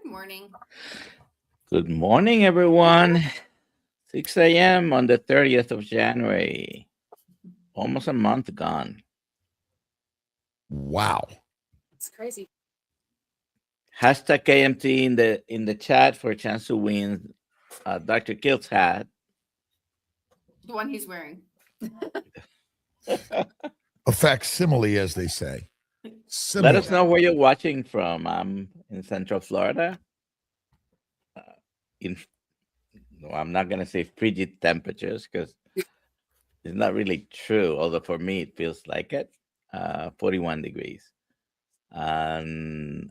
morning. Good morning, everyone. 6 a.m. on the 30th of January. Almost a month gone. Wow. It's crazy. Hashtag KMT in the chat for a chance to win Dr.Kiltz hat. The one he's wearing. A facsimile, as they say. Let us know where you're watching from. I'm in Central Florida. I'm not going to say frigid temperatures because it's not really true, although for me it feels like it. 41 degrees. And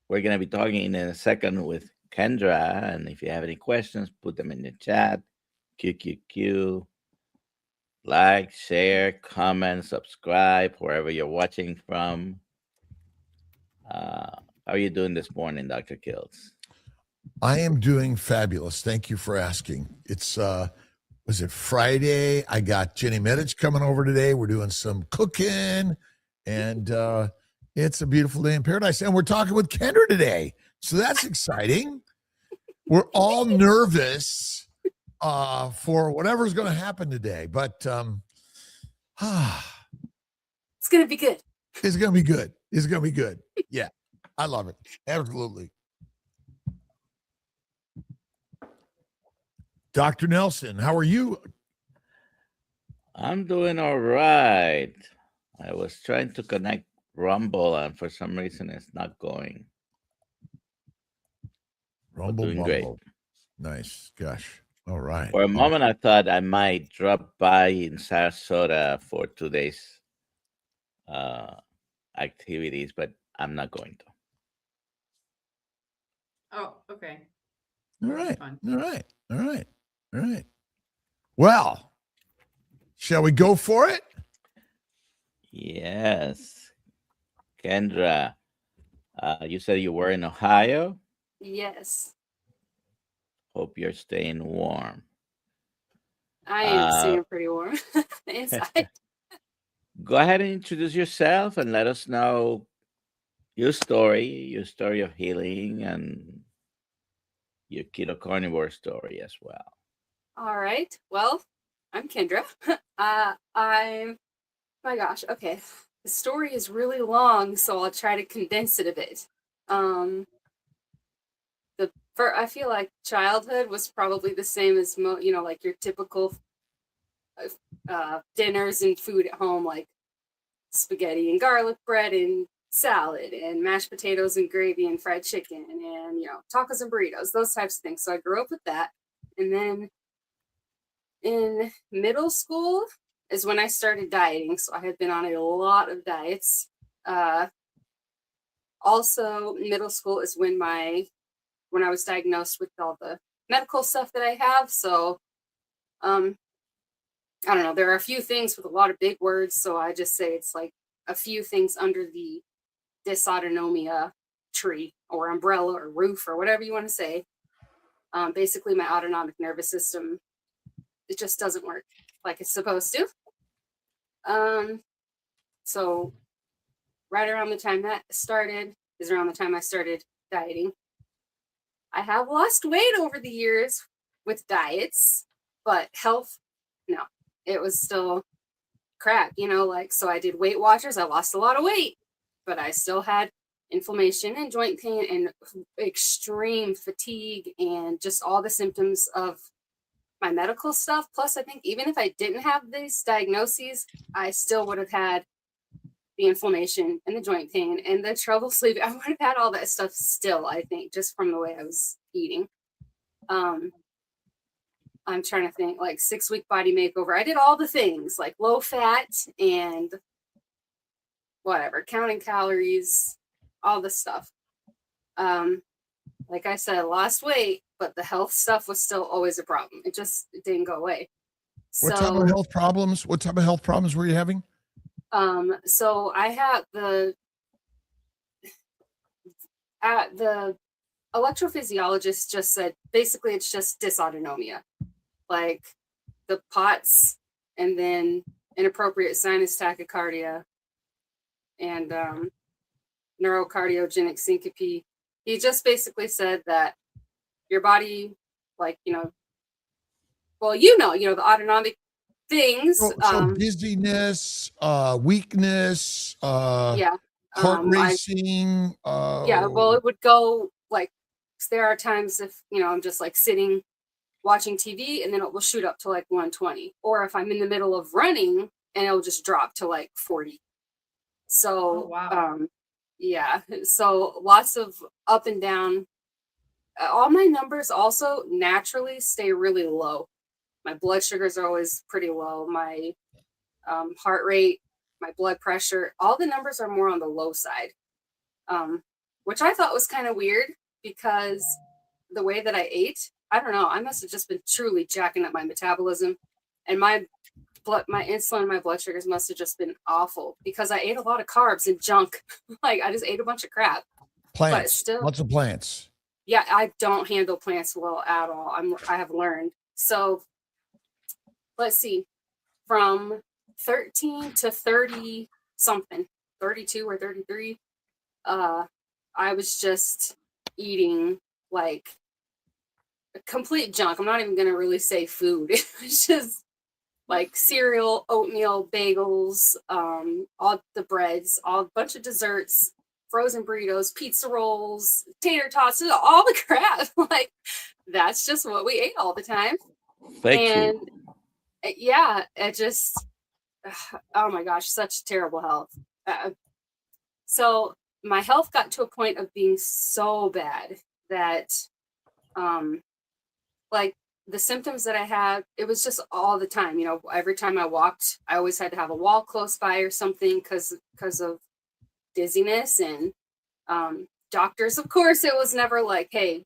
we're going to be talking in a second with Kendra. And if you have any questions, put them in the chat. QQQ. Like, share, comment, subscribe, wherever you're watching from. How are you doing this morning, Dr. Kiltz? I am doing fabulous. Thank you for asking. It's, was it Friday? I got Jenny Medich coming over today. We're doing some cooking, and it's a beautiful day in paradise. And we're talking with Kendra today. So that's exciting. We're all nervous for whatever's going to happen today, but it's going to be good. It's going to be good. It's going to be good. Yeah, I love it. Absolutely. Dr. Nelson, how are you? I'm doing all right. I was trying to connect Rumble, and for some reason, it's not going. Rumble, doing great. Nice. Gosh. All right. For a moment, I thought I might drop by in Sarasota for today's activities, but I'm not going to. Oh, okay. All right. All right. All right. All right. Well, shall we go for it? Yes. Kendra, you said you were in Ohio? Yes. Hope you're staying warm. I am staying pretty warm inside. Go ahead and introduce yourself and let us know your story of healing, and your keto carnivore story as well. All right. Well, I'm Kendra. My gosh. Okay. The story is really long, so I'll try to condense it a bit. I feel like childhood was probably the same as like your typical dinners and food at home, like spaghetti and garlic bread and salad and mashed potatoes and gravy and fried chicken and tacos and burritos, those types of things. So I grew up with that. And then in middle school is when I started dieting. So I had been on a lot of diets. Also middle school is when I was diagnosed with all the medical stuff that I have. So I don't know, there are a few things with a lot of big words, so I just say it's like a few things under the dysautonomia tree or umbrella or roof or whatever you want to say. Basically, my autonomic nervous system, it just doesn't work like it's supposed to. So right around the time that started is around the time I started dieting. I have lost weight over the years with diets, but health, no, it was still crap, so I did Weight Watchers. I lost a lot of weight, but I still had inflammation and joint pain and extreme fatigue and just all the symptoms of my medical stuff. Plus, I think even if I didn't have these diagnoses, I still would have had the inflammation and the joint pain and the trouble sleeping. I would have had all that stuff still, I think, just from the way I was eating. I'm trying to think, like 6-week body makeover. I did all the things like low fat and whatever, counting calories, all this stuff. Like I said, I lost weight, but the health stuff was still always a problem. It didn't go away. What type of health problems? What type of health problems were you having? So I had the electrophysiologist just said, basically it's just dysautonomia, like the POTS and then inappropriate sinus tachycardia and neurocardiogenic syncope He just basically said that your body, like, well, the autonomic things. So dizziness, weakness, Yeah. heart racing. Yeah, well, it would go like, there are times if, I'm just like sitting watching TV and then it will shoot up to like 120. Or if I'm in the middle of running and it'll just drop to like 40. So, wow. yeah, so lots of up and down. All my numbers also naturally stay really low. My blood sugars are always pretty low. My heart rate, my blood pressure, all the numbers are more on the low side, which I thought was kind of weird because the way that I ate, I don't know, I must have just been truly jacking up my metabolism, and my insulin, my blood sugars must have just been awful because I ate a lot of carbs and junk. Like I just ate a bunch of crap. Plants, but still, lots of plants. Yeah, I don't handle plants well at all. I have learned. So let's see, from 13 to 30 something, 32 or 33, I was just eating like complete junk. I'm not even gonna really say food. It was just like cereal, oatmeal, bagels, all the breads, a bunch of desserts, frozen burritos, pizza rolls, tater tots, all the crap. Like that's just what we ate all the time. Thank you. Yeah, it just, oh my gosh, such terrible health. So my health got to a point of being so bad that, like the symptoms that I had, it was just all the time. Every time I walked, I always had to have a wall close by or something because of dizziness. And doctors, of course, it was never like, hey,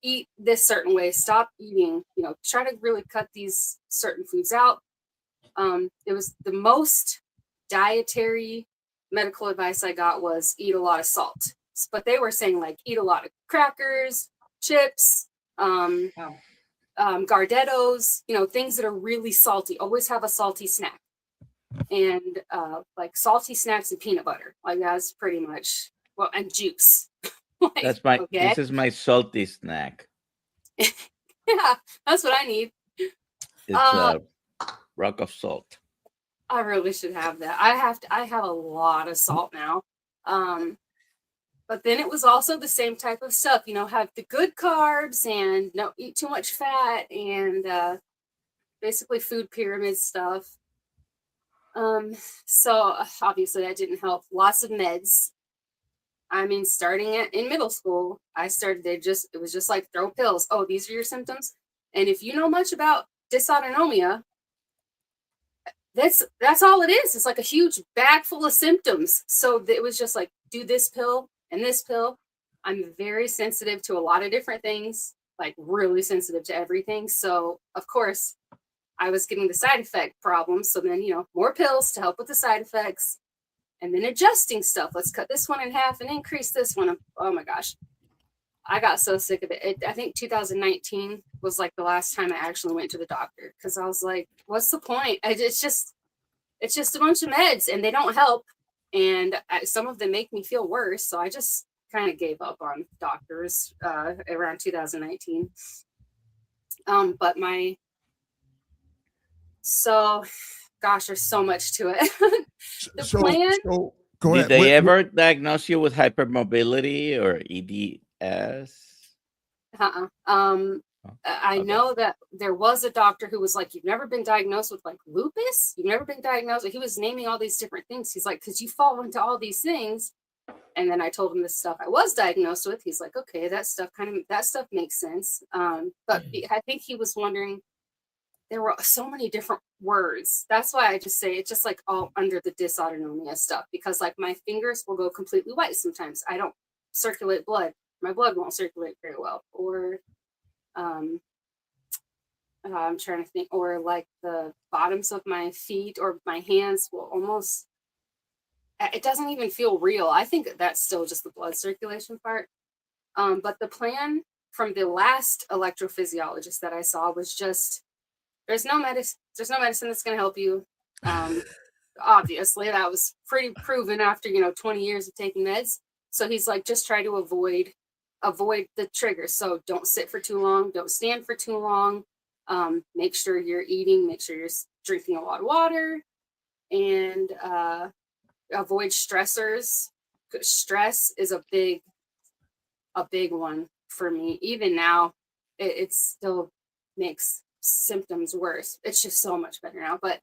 eat this certain way, stop eating, try to really cut these certain foods out. It was the most dietary medical advice I got was eat a lot of salt. But they were saying like eat a lot of crackers, chips, Gardettos, things that are really salty. Always have a salty snack. And like salty snacks and peanut butter. Like that's pretty much, well, and juice. Like, This is my salty snack. Yeah, that's what I need. It's a rock of salt. I really should have that. I have a lot of salt now. But then it was also the same type of stuff, have the good carbs and don't eat too much fat and basically food pyramid stuff. So obviously that didn't help. Lots of meds. I mean, starting in middle school, it was just like throw pills. Oh, these are your symptoms. And if you know much about dysautonomia, that's all it is. It's like a huge bag full of symptoms. So it was just like, do this pill and this pill. I'm very sensitive to a lot of different things, like really sensitive to everything. So of course I was getting the side effect problems. So then, more pills to help with the side effects. And then adjusting stuff. Let's cut this one in half and increase this one. Oh my gosh. I got so sick of it. I think 2019 was like the last time I actually went to the doctor because I was like, what's the point? It's just a bunch of meds and they don't help. And some of them make me feel worse. So I just kind of gave up on doctors around 2019. Gosh, there's so much to it. Plan. So go Did ahead. they ever diagnose you with hypermobility or EDS? I know that there was a doctor who was like, you've never been diagnosed with like lupus? You've never been diagnosed? He was naming all these different things. He's like, because you fall into all these things. And then I told him the stuff I was diagnosed with. He's like, okay, that stuff makes sense. But I think he was wondering, there were so many different words. That's why I just say it's just like all under the dysautonomia stuff, because like my fingers will go completely white sometimes. I don't circulate blood. My blood won't circulate very well. Or I'm trying to think, or like the bottoms of my feet or my hands will almost, it doesn't even feel real. I think that's still just the blood circulation part. But the plan from the last electrophysiologist that I saw was just, there's no medicine that's going to help you. Obviously, that was pretty proven after 20 years of taking meds. So he's like, just try to avoid avoid the triggers. So don't sit for too long. Don't stand for too long. Make sure you're eating. Make sure you're drinking a lot of water, and avoid stressors. Stress is a big one for me. Even now, it still makes symptoms worse. It's just so much better now. But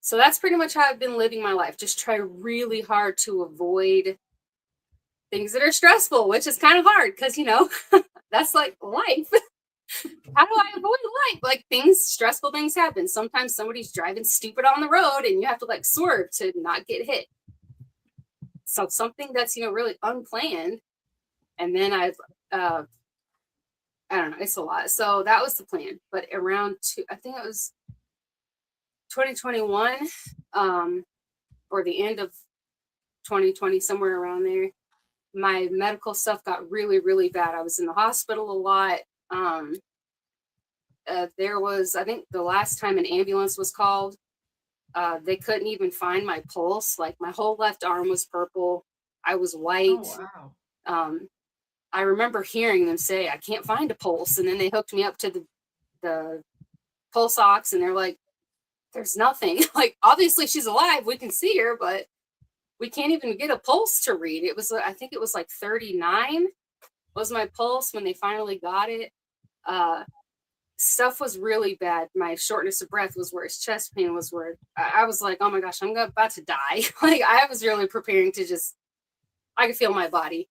so that's pretty much how I've been living my life. Just try really hard to avoid things that are stressful, which is kind of hard because, you know, that's like life. How do I avoid life? Like stressful things happen. Sometimes somebody's driving stupid on the road and you have to like swerve to not get hit. So something that's, you know, really unplanned. And then I don't know, it's a lot. So that was the plan. But around I think it was 2021, or the end of 2020, somewhere around there, my medical stuff got really, really bad. I was in the hospital a lot. There was, I think the last time an ambulance was called, they couldn't even find my pulse. Like my whole left arm was purple. I was white. Oh, wow. I remember hearing them say, I can't find a pulse. And then they hooked me up to the pulse ox, and they're like, there's nothing. Like, obviously she's alive. We can see her, but we can't even get a pulse to read. It was, I think it was like 39 was my pulse when they finally got it. Stuff was really bad. My shortness of breath was worse. Chest pain was worse. I was like, oh my gosh, I'm about to die. Like, I was really preparing to I could feel my body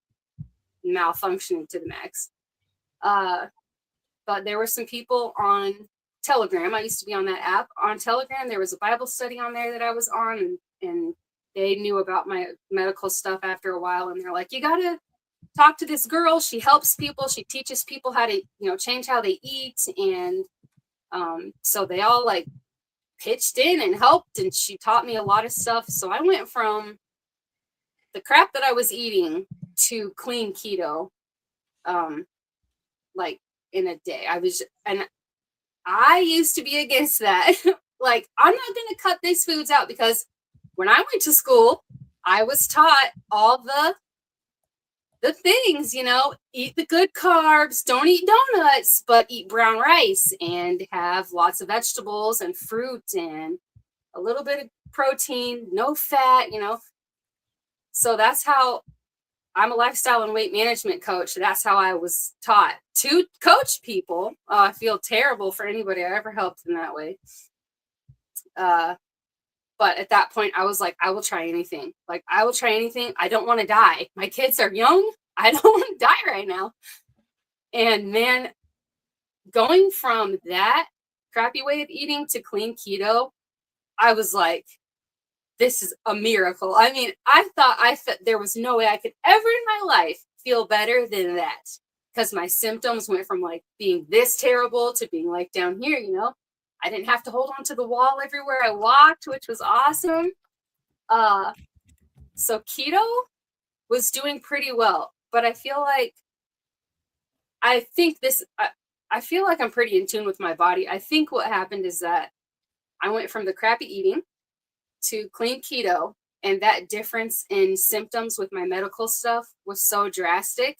malfunctioning to the max. But there were some people on Telegram. I used to be on that app. On Telegram, there was a Bible study on there that I was on, and they knew about my medical stuff after a while, and they're like, you gotta talk to this girl. She helps people. She teaches people how to, you know, change how they eat. And so they all like pitched in and helped, and she taught me a lot of stuff. So I went from the crap that I was eating to clean keto, like in a day. And I used to be against that. Like, I'm not going to cut these foods out, because when I went to school, I was taught all the things, you know, eat the good carbs, don't eat donuts, but eat brown rice and have lots of vegetables and fruit and a little bit of protein, no fat, you know. So that's how I'm a lifestyle and weight management coach. That's how I was taught to coach people. I feel terrible for anybody I ever helped in that way. But at that point, I was like, I will try anything. Like, I will try anything. I don't want to die. My kids are young. I don't want to die right now. And man, going from that crappy way of eating to clean keto, I was like, this is a miracle. I mean, I thought there was no way I could ever in my life feel better than that, because my symptoms went from like being this terrible to being like down here, you know. I didn't have to hold on to the wall everywhere I walked, which was awesome. So keto was doing pretty well, but I feel like I feel like I'm pretty in tune with my body. I think what happened is that I went from the crappy eating to clean keto, and that difference in symptoms with my medical stuff was so drastic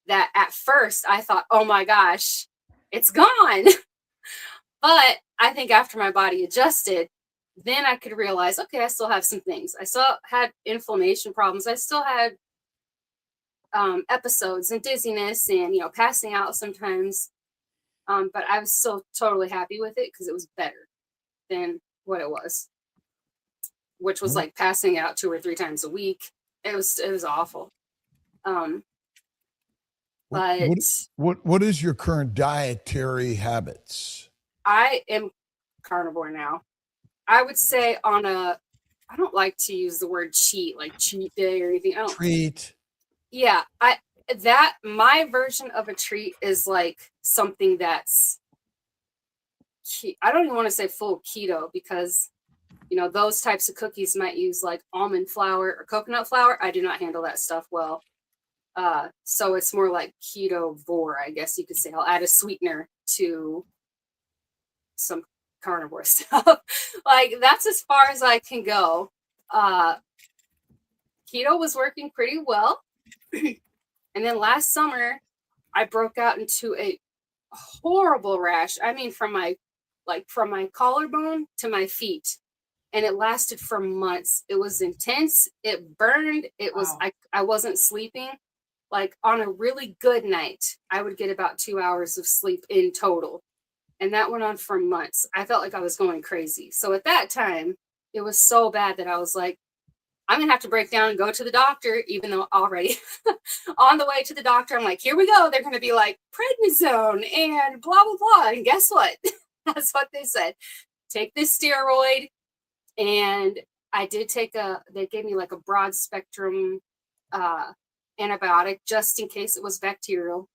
that at first I thought, oh my gosh, it's gone. But I think after my body adjusted, then I could realize, okay, I still have some things. I still had inflammation problems. I still had episodes and dizziness and, you know, passing out sometimes. But I was still totally happy with it because it was better than what it was, which was like passing out 2 or 3 times a week. It was awful. But what is your current dietary habits? I am carnivore now. I would say I don't like to use the word cheat, like cheat day or anything. Treat. Yeah, my version of a treat is like something that's, I don't even want to say full keto, because, you know, those types of cookies might use like almond flour or coconut flour. I do not handle that stuff well. So it's more like keto-vor, I guess you could say. I'll add a sweetener to some carnivore stuff. Like, that's as far as I can go. Keto was working pretty well. And then last summer, I broke out into a horrible rash. I mean, from my collarbone to my feet. And it lasted for months. It was intense. It burned. It was, I wasn't sleeping. Like on a really good night, I would get about 2 hours of sleep in total. And that went on for months. I felt like I was going crazy. So at that time, it was so bad that I was like, I'm going to have to break down and go to the doctor, even though already on the way to the doctor, I'm like, here we go. They're going to be like prednisone and blah, blah, blah. And guess what? That's what they said. Take this steroid. And I did they gave me like a broad spectrum antibiotic just in case it was bacterial,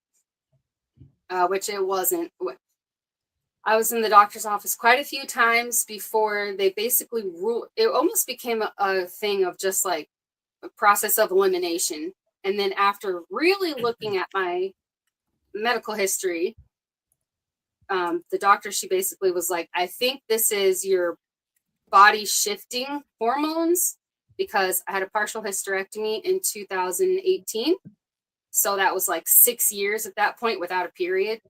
which it wasn't. I was in the doctor's office quite a few times before they basically ruled. It almost became a thing of just like a process of elimination. And then after really looking at my medical history, the doctor, she basically was like, I think this is your body shifting hormones, because I had a partial hysterectomy in 2018. So that was like 6 years at that point without a period.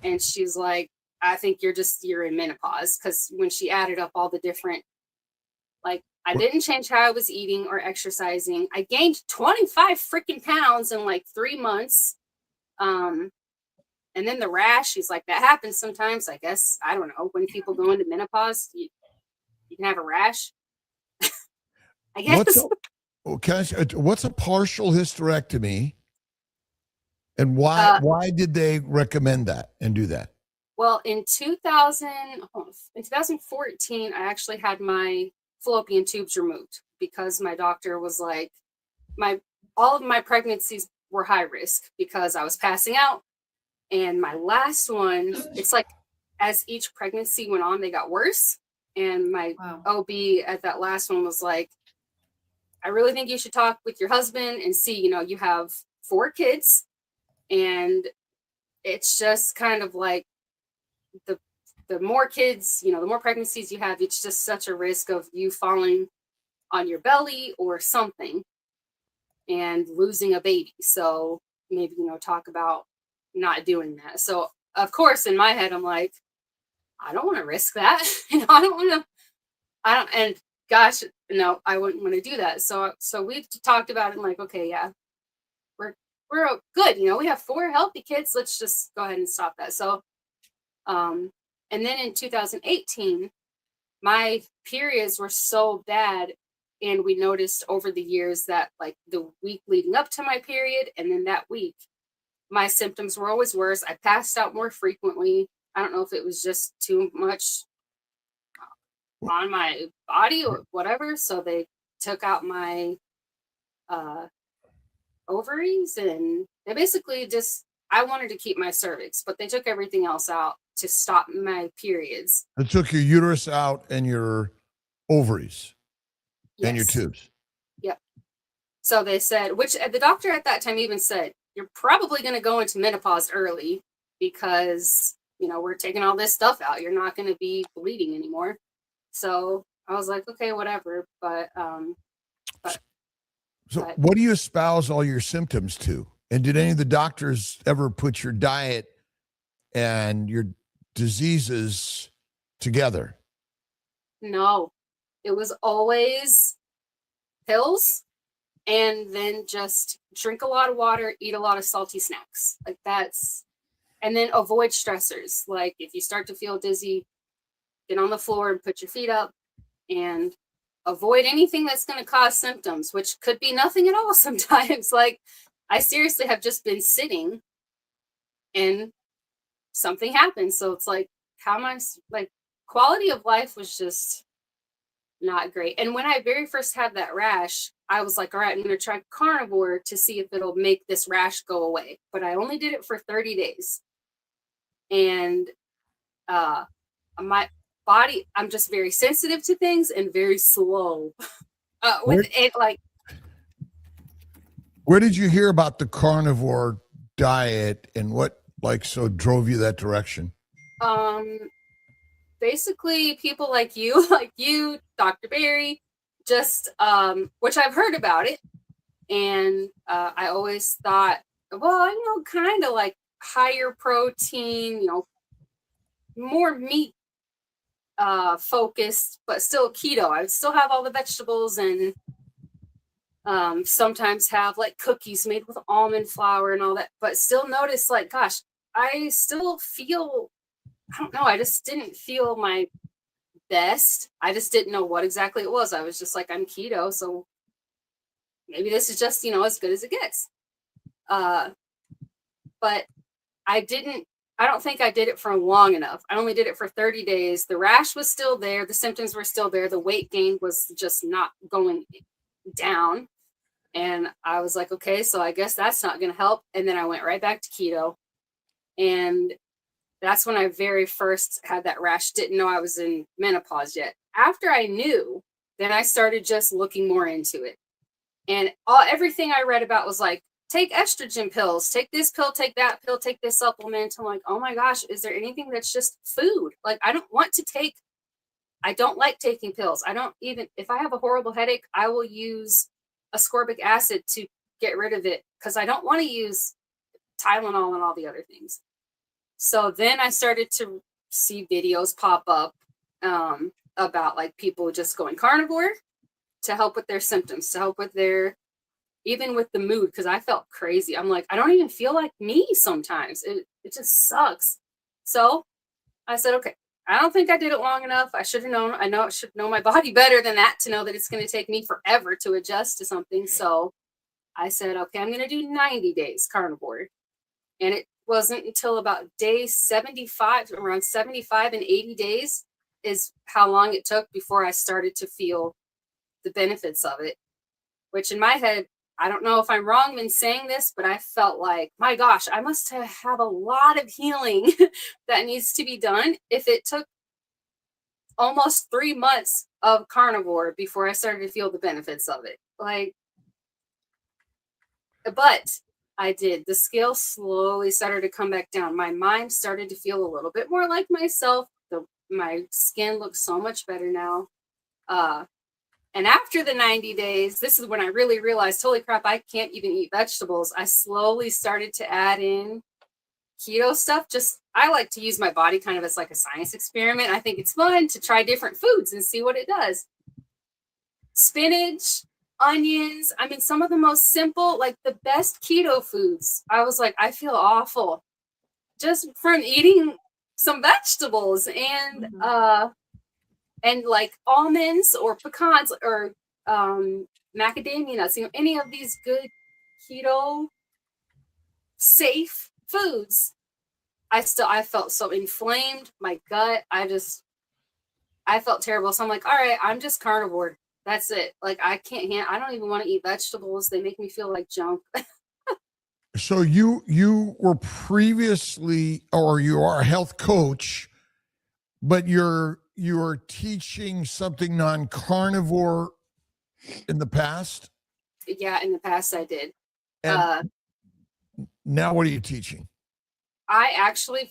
And she's like, I think you're in menopause. Because when she added up all the different, like, I didn't change how I was eating or exercising. I gained 25 freaking pounds in like 3 months. And then the rash, she's like, that happens sometimes, I guess. I don't know. When people go into menopause, you can have a rash. I guess. What's a partial hysterectomy? And why did they recommend that and do that? Well, in 2014, I actually had my fallopian tubes removed because my doctor was like, all of my pregnancies were high risk because I was passing out. And my last one, it's like as each pregnancy went on, they got worse. And my OB at that last one was like, I really think you should talk with your husband and see, you have 4 kids. And it's just kind of like the more kids, the more pregnancies you have, it's just such a risk of you falling on your belly or something and losing a baby. So maybe, talk about not doing that. So of course, in my head, I'm like, I don't want to risk that. And gosh, no, I wouldn't want to do that. So we've talked about it and like, okay, yeah, we're good. We have 4 healthy kids. Let's just go ahead and stop that. So, and then in 2018, my periods were so bad. And we noticed over the years that like the week leading up to my period, and then that week, my symptoms were always worse. I passed out more frequently. I don't know if it was just too much on my body or whatever. So they took out my ovaries, and they basically I wanted to keep my cervix, but they took everything else out to stop my periods. They took your uterus out and your ovaries. Yes. And your tubes. Yep. So they said, which the doctor at that time even said, you're probably going to go into menopause early because, we're taking all this stuff out. You're not going to be bleeding anymore. So I was like, okay, whatever. But what do you espouse all your symptoms to? And did any of the doctors ever put your diet and your diseases together? No, it was always pills and then just drink a lot of water, eat a lot of salty snacks. Like and then avoid stressors. Like if you start to feel dizzy, get on the floor and put your feet up and avoid anything that's going to cause symptoms, which could be nothing at all sometimes. Like I seriously have just been sitting and something happened. So it's like, how am I, like, quality of life was just not great. And when I very first had that rash, I was like, all right, I'm going to try carnivore to see if it'll make this rash go away. But I only did it for 30 days. And my body, I'm just very sensitive to things and very slow with it. Like, where did you hear about the carnivore diet and what drove you that direction? Basically people like you, Dr. Barry, just which I've heard about it. And I always thought, well, kind of like higher protein, more meat focused, but still keto. I still have all the vegetables and sometimes have like cookies made with almond flour and all that, but still notice like, gosh, I still feel, I don't know, I just didn't feel my best. I just didn't know what exactly it was. I was just like, I'm keto, so maybe this is just, as good as it gets. But I don't think I did it for long enough. I only did it for 30 days. The rash was still there. The symptoms were still there. The weight gain was just not going down. And I was like, okay, so I guess that's not going to help. And then I went right back to keto. And that's when I very first had that rash. Didn't know I was in menopause yet. After I knew, then I started just looking more into it. And everything I read about was like, take estrogen pills, take this pill, take that pill, take this supplement. I'm like, oh my gosh, is there anything that's just food? Like, I don't like taking pills. If I have a horrible headache, I will use ascorbic acid to get rid of it because I don't want to use Tylenol and all the other things. So then I started to see videos pop up about like people just going carnivore to help with their symptoms, to help with even with the mood, because I felt crazy. I'm like, I don't even feel like me sometimes. It just sucks. So I said, okay, I don't think I did it long enough. I should have known. I should know my body better than that to know that it's going to take me forever to adjust to something. So I said, okay, I'm going to do 90 days carnivore. And it wasn't until about day 75, around 75 and 80 days is how long it took before I started to feel the benefits of it, which in my head, I don't know if I'm wrong in saying this, but I felt like, my gosh, I must have a lot of healing that needs to be done if it took almost 3 months of carnivore before I started to feel the benefits of it. But I did. The scale slowly started to come back down. My mind started to feel a little bit more like myself. My skin looks so much better now. And after the 90 days, this is when I really realized, holy crap, I can't even eat vegetables. I slowly started to add in keto stuff. I like to use my body kind of as like a science experiment. I think it's fun to try different foods and see what it does. Spinach, onions, some of the most simple, like the best keto foods. I was like, I feel awful just from eating some vegetables and like almonds or pecans or macadamia nuts, any of these good keto safe foods. I felt so inflamed, my gut, I felt terrible. So I'm like, all right, I'm just carnivore. That's it. Like, I don't even want to eat vegetables. They make me feel like junk. So you were previously, or you are a health coach, but you're teaching something non-carnivore in the past? Yeah, in the past I did. And now what are you teaching? I actually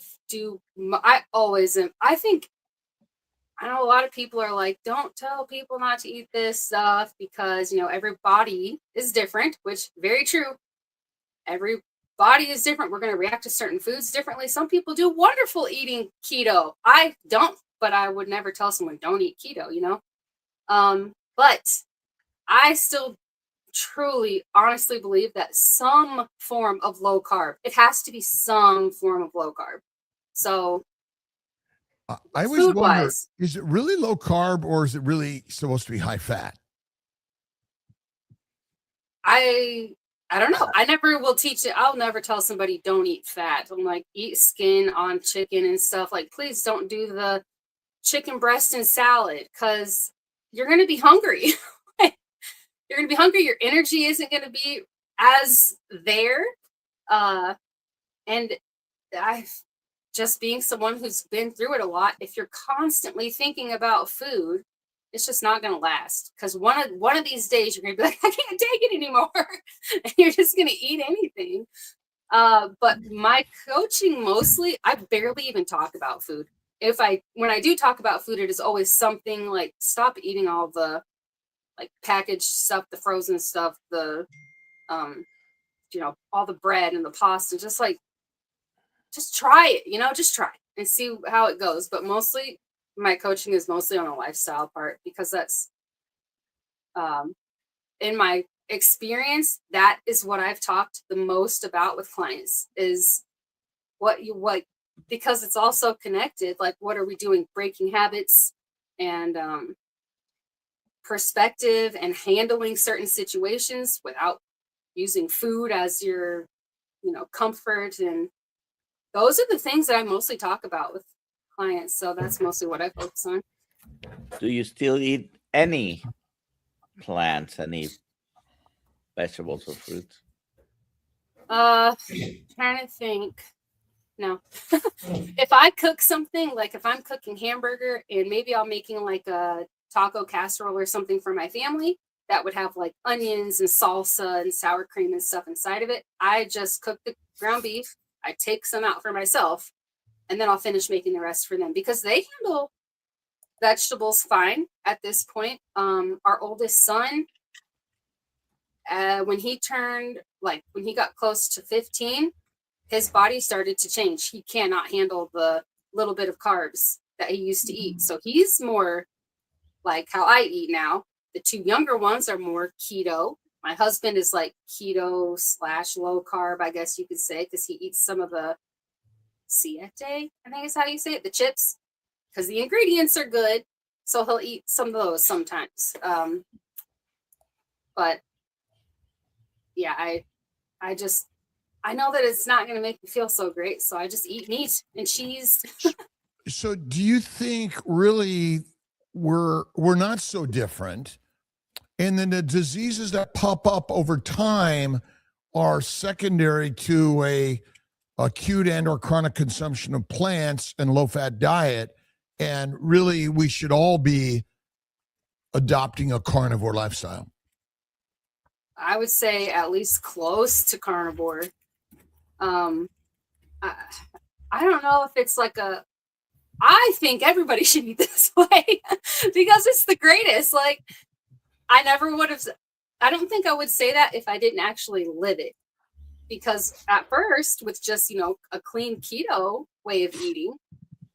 I always am. I know a lot of people are like, don't tell people not to eat this stuff because, every body is different, which very true. Every body is different. We're going to react to certain foods differently. Some people do wonderful eating keto. I don't, but I would never tell someone don't eat keto, but I still truly, honestly believe that some form of low carb, it has to be some form of low carb. So I always wonder, is it really low carb or is it really supposed to be high fat? I don't know. I never will teach it. I'll never tell somebody don't eat fat. I'm like, eat skin on chicken and stuff. Like, please don't do the chicken breast and salad because you're going to be hungry. You're going to be hungry. Your energy isn't going to be as there. And just being someone who's been through it a lot, if you're constantly thinking about food, it's just not going to last. Because one of these days, you're going to be like, I can't take it anymore. And you're just going to eat anything. But my coaching, mostly, I barely even talk about food. When I do talk about food, it is always something like, stop eating all the like packaged stuff, the frozen stuff, the all the bread and the pasta, just try it, just try it and see how it goes. But mostly my coaching is mostly on the lifestyle part, because that's, in my experience, that is what I've talked the most about with clients, is what because it's also connected. Like, what are we doing? Breaking habits and perspective and handling certain situations without using food as your, comfort. And those are the things that I mostly talk about with clients. So that's mostly what I focus on. Do you still eat any plants, any vegetables or fruits? Trying to think. No. If I cook something, like if I'm cooking hamburger and maybe I'm making like a taco casserole or something for my family that would have like onions and salsa and sour cream and stuff inside of it, I just cook the ground beef. I take some out for myself, and then I'll finish making the rest for them, because they handle vegetables fine at this point. Our oldest son, when he got close to 15, his body started to change. He cannot handle the little bit of carbs that he used to eat. So he's more like how I eat now. The two younger ones are more keto. My husband is like keto / low carb, I guess you could say, because he eats some of the siete, I think is how you say it, the chips, because the ingredients are good. So he'll eat some of those sometimes. But yeah, I know that it's not going to make me feel so great. So I just eat meat and cheese. So do you think really we're not so different? And then the diseases that pop up over time are secondary to a acute and or chronic consumption of plants and low-fat diet. And really, we should all be adopting a carnivore lifestyle. I would say at least close to carnivore. I don't know if it's like I think everybody should eat this way because it's the greatest. Like, I don't think I would say that if I didn't actually live it. Because at first, with just, a clean keto way of eating,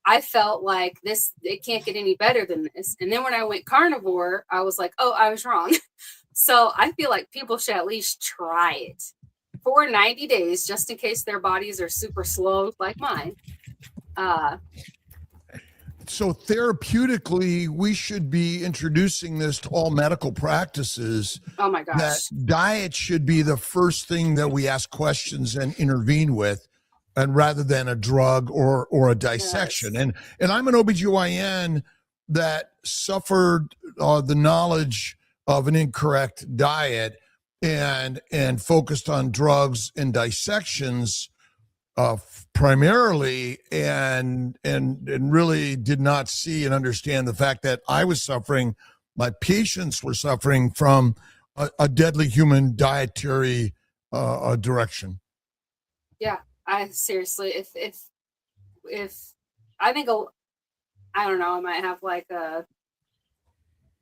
I felt like it can't get any better than this. And then when I went carnivore, I was like, oh, I was wrong. So I feel like people should at least try it for 90 days, just in case their bodies are super slow like mine. So therapeutically, we should be introducing this to all medical practices. Oh my gosh. That diet should be the first thing that we ask questions and intervene with, and rather than a drug or a dissection. Yes. And I'm an OBGYN that suffered the knowledge of an incorrect diet and focused on drugs and dissections primarily, and really did not see and understand the fact that I was suffering, my patients were suffering from a deadly human dietary direction. Yeah, I seriously, if I think, I don't know, I might have like I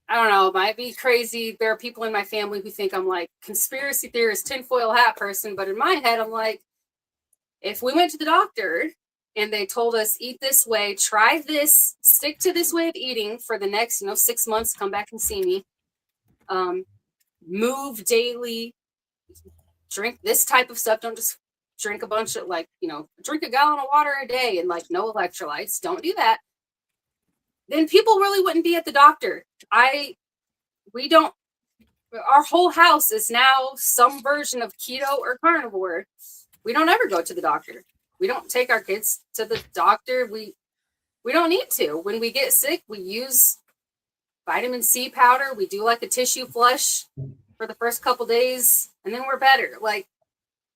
don't know, it might be crazy. There are people in my family who think I'm like conspiracy theorist, tinfoil hat person, but in my head, I'm like, if we went to the doctor and they told us, eat this way, try this, stick to this way of eating for the next, 6 months, come back and see me, move daily, drink this type of stuff. Don't just drink a bunch of drink a gallon of water a day and no electrolytes. Don't do that. Then people really wouldn't be at the doctor. Our whole house is now some version of keto or carnivore. We don't ever go to the doctor. We don't take our kids to the doctor. We don't need to. When we get sick, we use vitamin C powder. We do like a tissue flush for the first couple days, and then we're better.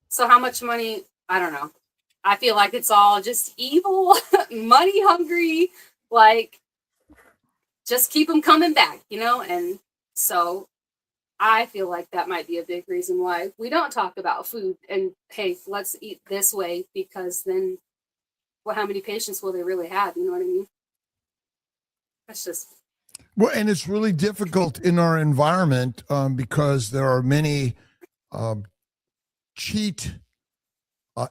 So how much money? I don't know. I feel like it's all just evil, money hungry, just keep them coming back, and so I feel like that might be a big reason why we don't talk about food and, hey, let's eat this way, because then, how many patients will they really have? You know what I mean? That's just. Well, and it's really difficult in our environment because there are many cheat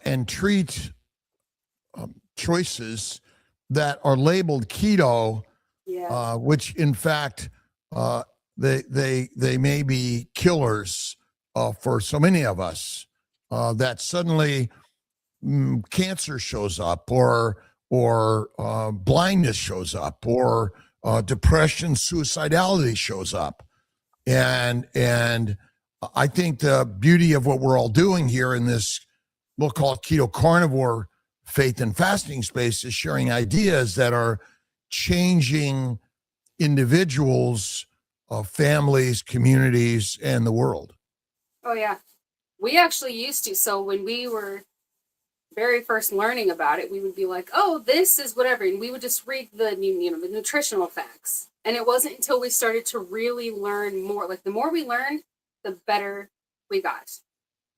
and treat choices that are labeled keto, Yeah. which in fact they may be killers for so many of us. That suddenly cancer shows up, or blindness shows up, or depression, suicidality shows up, and I think the beauty of what we're all doing here in this, we'll call it keto carnivore faith and fasting space, is sharing ideas that are changing individuals, families, communities, and the world. Oh yeah. We actually used to. So when we were very first learning about it, we would be like, oh, this is whatever. And we would just read the nutritional facts. And it wasn't until we started to really learn more, like the more we learned, the better we got.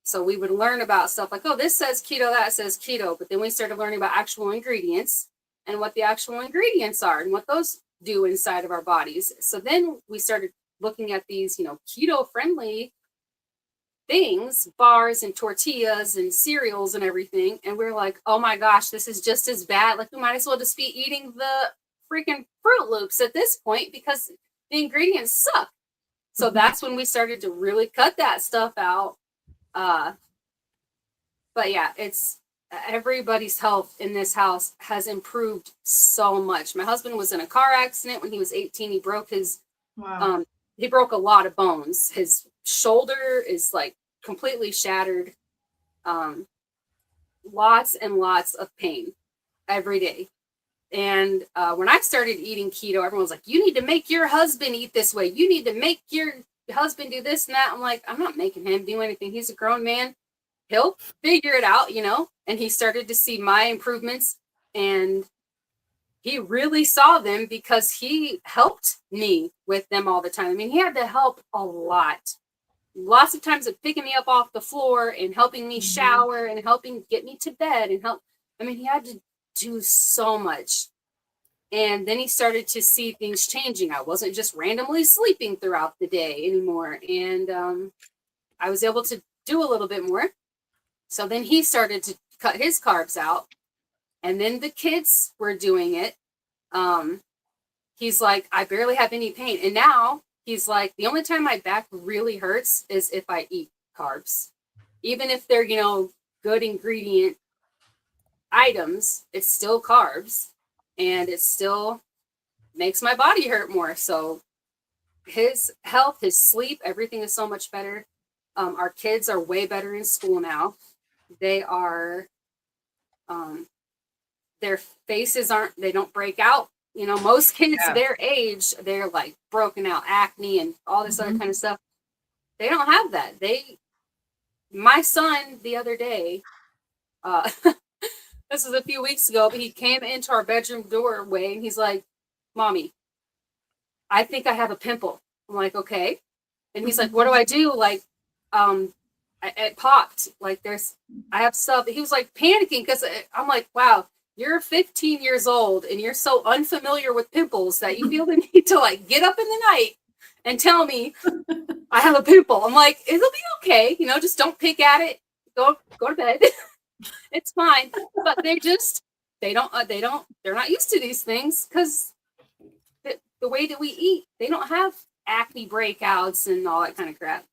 So we would learn about stuff like, oh, this says keto, that says keto. But then we started learning about actual ingredients and what the actual ingredients are and what those do inside of our bodies. So then we started looking at these, keto friendly things, bars and tortillas and cereals and everything. And we're like, oh my gosh, this is just as bad. Like, we might as well just be eating the freaking Fruit Loops at this point because the ingredients suck. So that's when we started to really cut that stuff out. But yeah, it's everybody's health in this house has improved so much. My husband was in a car accident when he was 18. He broke his, he broke a lot of bones. His shoulder is like completely shattered. Lots and lots of pain every day. And when I started eating keto, everyone was like, you need to make your husband eat this way. You need to make your husband do this and that. I'm like, I'm not making him do anything. He's a grown man. He'll figure it out, And he started to see my improvements, and he really saw them because he helped me with them all the time. I mean, he had to help a lot. Lots of times of picking me up off the floor and helping me shower and helping get me to bed and help. I mean, he had to do so much. And then he started to see things changing. I wasn't just randomly sleeping throughout the day anymore. And I was able to do a little bit more. So then he started to cut his carbs out. And then the kids were doing it. He's like, I barely have any pain. And now he's like, the only time my back really hurts is if I eat carbs. Even if they're, good ingredient items, it's still carbs. And it still makes my body hurt more. So his health, his sleep, everything is so much better. Our kids are way better in school now. They are, their faces they don't break out. Most kids their age, they're like broken out acne and all this other kind of stuff. They don't have that. My son the other day, this was a few weeks ago, but he came into our bedroom doorway and he's like, Mommy, I think I have a pimple. I'm like, okay. And he's like, what do I do? Like, it popped. Like I have stuff. He was like panicking because I'm like, wow, you're 15 years old and you're so unfamiliar with pimples that you feel the need to like get up in the night and tell me I have a pimple. I'm like, it'll be okay. Just don't pick at it. Go to bed. It's fine. But they're not used to these things because the way that we eat, they don't have acne breakouts and all that kind of crap.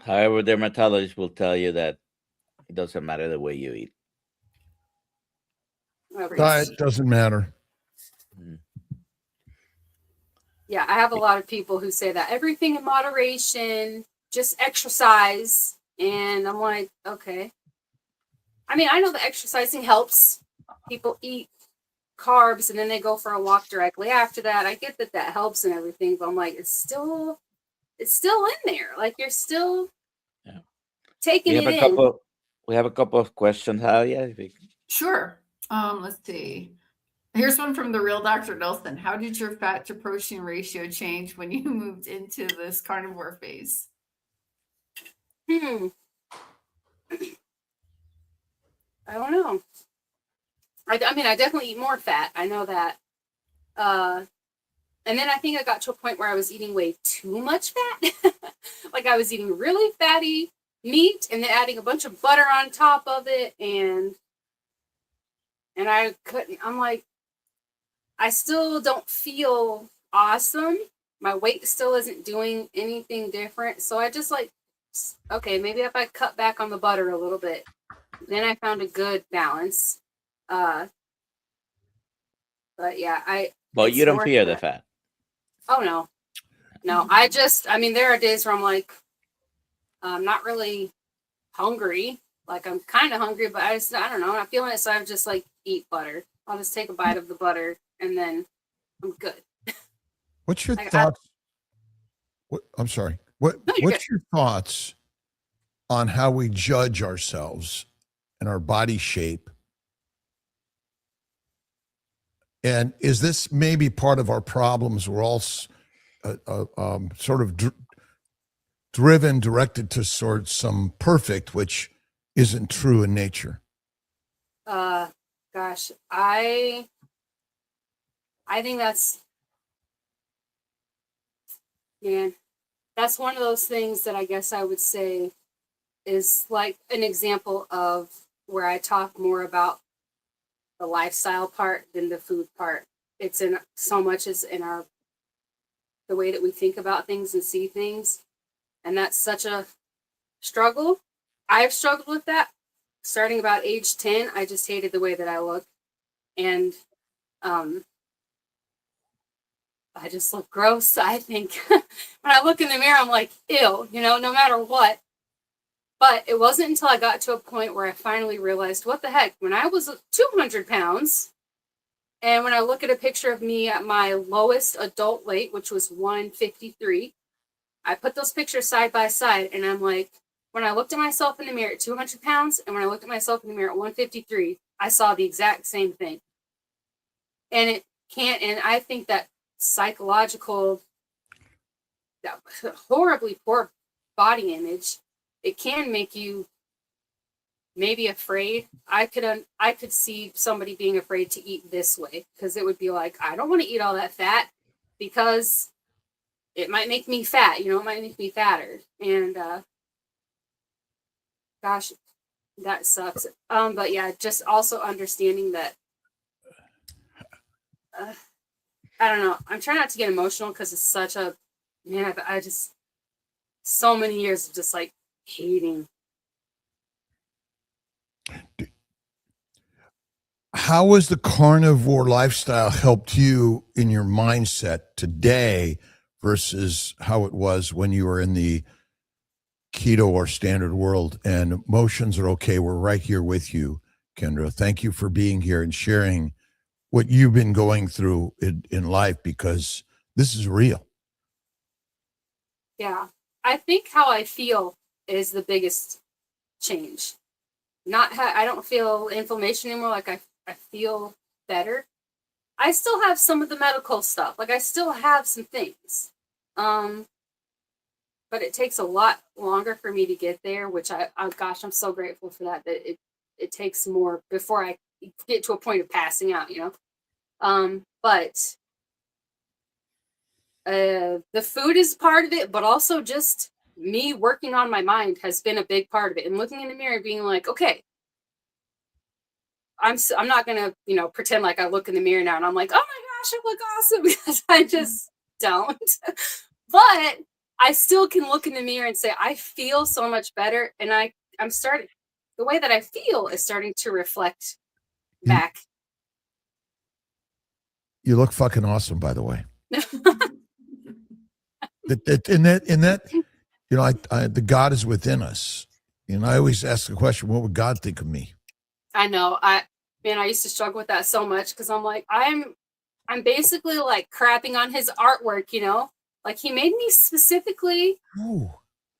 However, dermatologists will tell you that it doesn't matter the way you eat. Diet doesn't matter. Yeah, I have a lot of people who say that everything in moderation, just exercise. And I'm like, okay. I mean, I know that exercising helps. People eat carbs and then they go for a walk directly after that. I get that helps and everything, but I'm like, it's still in there. Like you're still taking it in. We have a couple of questions, Halia. Sure. Let's see. Here's one from the real Dr. Nelson. How did your fat to protein ratio change when you moved into this carnivore phase? I don't know. I mean, I definitely eat more fat. I know that. And then I think I got to a point where I was eating way too much fat. Like I was eating really fatty meat and then adding a bunch of butter on top of it. And I couldn't, I'm like, I still don't feel awesome. My weight still isn't doing anything different. So I just like, okay, maybe if I cut back on the butter a little bit, then I found a good balance. But yeah, But you don't more fear so the that- fat. Oh no. No, I mean, there are days where I'm like, I'm not really hungry. Like I'm kind of hungry, but I don't know. I'm not feeling it. So I just like eat butter. I'll just take a bite of the butter and then I'm good. What's your I- thoughts? I'm sorry. No, you're What's your thoughts on how we judge ourselves and our body shape? And is this maybe part of our problems? We're all sort of directed to sort some perfect, which isn't true in nature. Gosh, I think that's, man, that's one of those things that I guess I would say is like an example of where I talk more about the lifestyle part than the food part. It's in so much as in the way that we think about things and see things. And that's such a struggle. I've struggled with that. Starting about age 10, I just hated the way that I look. And I just look gross. I think when I look in the mirror, I'm like, ew, no matter what. But it wasn't until I got to a point where I finally realized, what the heck, when I was 200 pounds, and when I look at a picture of me at my lowest adult weight, which was 153, I put those pictures side by side, and I'm like, when I looked at myself in the mirror at 200 pounds, and when I looked at myself in the mirror at 153, I saw the exact same thing. And it can't, and I think that psychological, that horribly poor body image, it can make you maybe afraid. I could see somebody being afraid to eat this way, because it would be like, I don't want to eat all that fat because it might make me fat, it might make me fatter. And gosh, that sucks. But yeah, just also understanding that I don't know. I'm trying not to get emotional because it's such a, man, I just, so many years of just like hating. How has the carnivore lifestyle helped you in your mindset today versus how it was when you were in the keto or standard world? And emotions are okay. We're right here with you, Kendra. Thank you for being here and sharing what you've been going through in life, because this is real. Yeah. I think how I feel is the biggest change. I don't feel inflammation anymore. Like I feel better. I still have some of the medical stuff. Like I still have some things. But it takes a lot longer for me to get there, which gosh, I'm so grateful for that it takes more before I get to a point of passing out, but the food is part of it, but also just me working on my mind has been a big part of it, and looking in the mirror and being like, okay, I'm not gonna pretend like I look in the mirror now and I'm like, oh my gosh, I look awesome, because I just don't. But I still can look in the mirror and say I feel so much better, and I'm starting, the way that I feel is starting to reflect back. You look fucking awesome, by the way. In that, the God is within us. I always ask the question, what would God think of me? I know. I used to struggle with that so much, because I'm like, I'm basically like crapping on his artwork, like he made me specifically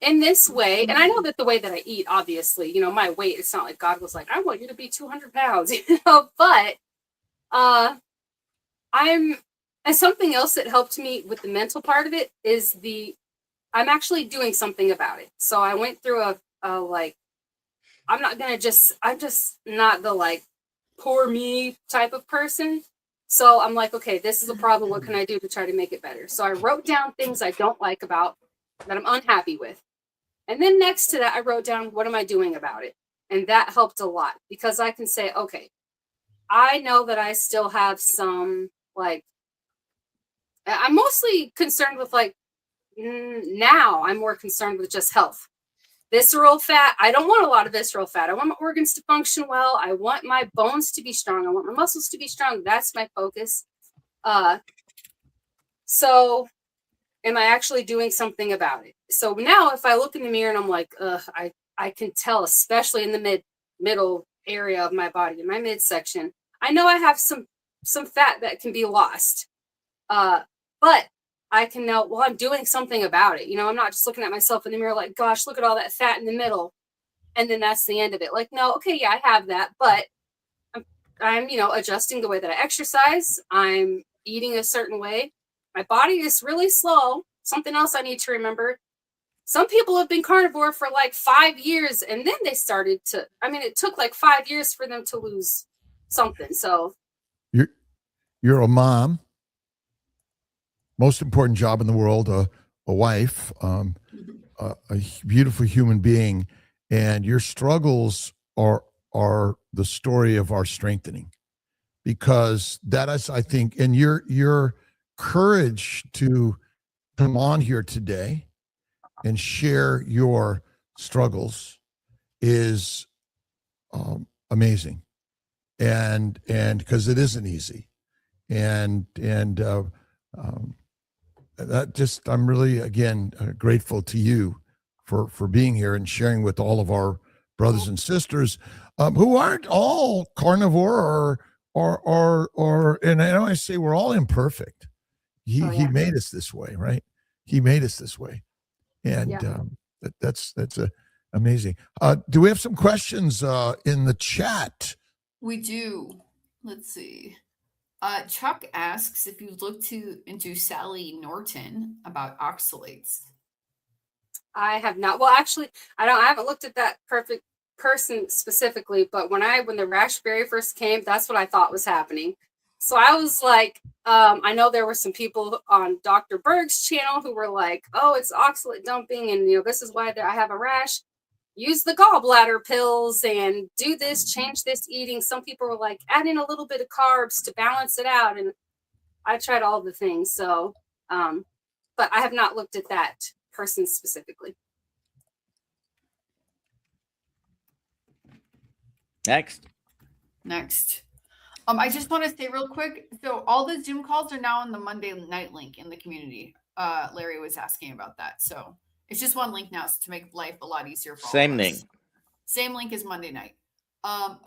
in this way. And I know that the way that I eat, obviously, my weight, it's not like God was like, I want you to be 200 pounds, but and something else that helped me with the mental part of it is I'm actually doing something about it. So I went through a like, I'm just not the like poor me type of person. So I'm like, okay, this is a problem. What can I do to try to make it better? So I wrote down things I don't like about, that I'm unhappy with. And then next to that, I wrote down, what am I doing about it? And that helped a lot, because I can say, okay, I know that I still have some, like, I'm mostly concerned with, like, now I'm more concerned with just health. Visceral fat, I don't want a lot of visceral fat. I want my organs to function well. I want my bones to be strong. I want my muscles to be strong. That's my focus. So am I actually doing something about it? So now if I look in the mirror and I'm like, I can tell, especially in the middle area of my body, in my midsection, I know I have some fat that can be lost. But I can now, well, I'm doing something about it. You know, I'm not just looking at myself in the mirror like, gosh, look at all that fat in the middle, and then that's the end of it. Like, no, okay, yeah, I have that, but I'm adjusting the way that I exercise. I'm eating a certain way. My body is really slow. Something else I need to remember. Some people have been carnivore for like 5 years, and then they started to, it took like 5 years for them to lose something. So you're a mom, most important job in the world, a wife, a beautiful human being, and your struggles are the story of our strengthening, because that is, I think, and your courage to come on here today and share your struggles is amazing, and because it isn't easy, and that just, I'm really, again, grateful to you for being here and sharing with all of our brothers and sisters who aren't all carnivore or and I know I say we're all imperfect. He made us this way, right? He made us this way, and that's amazing. Do we have some questions in the chat? We do. Let's see. Chuck asks if you looked into Sally Norton about oxalates. I have not. Well, actually, I haven't looked at that perfect person specifically, but when the raspberry first came, that's what I thought was happening. So I was like, I know there were some people on Dr. Berg's channel who were like, oh, it's oxalate dumping, and this is why I have a rash. Use the gallbladder pills and do this, change this eating. Some people were like, add in a little bit of carbs to balance it out. And I tried all the things. So, but I have not looked at that person specifically. Next. I just want to say real quick. So all the Zoom calls are now on the Monday night link in the community. Larry was asking about that. So it's just one link now to make life a lot easier for all of us. Same link as Monday night.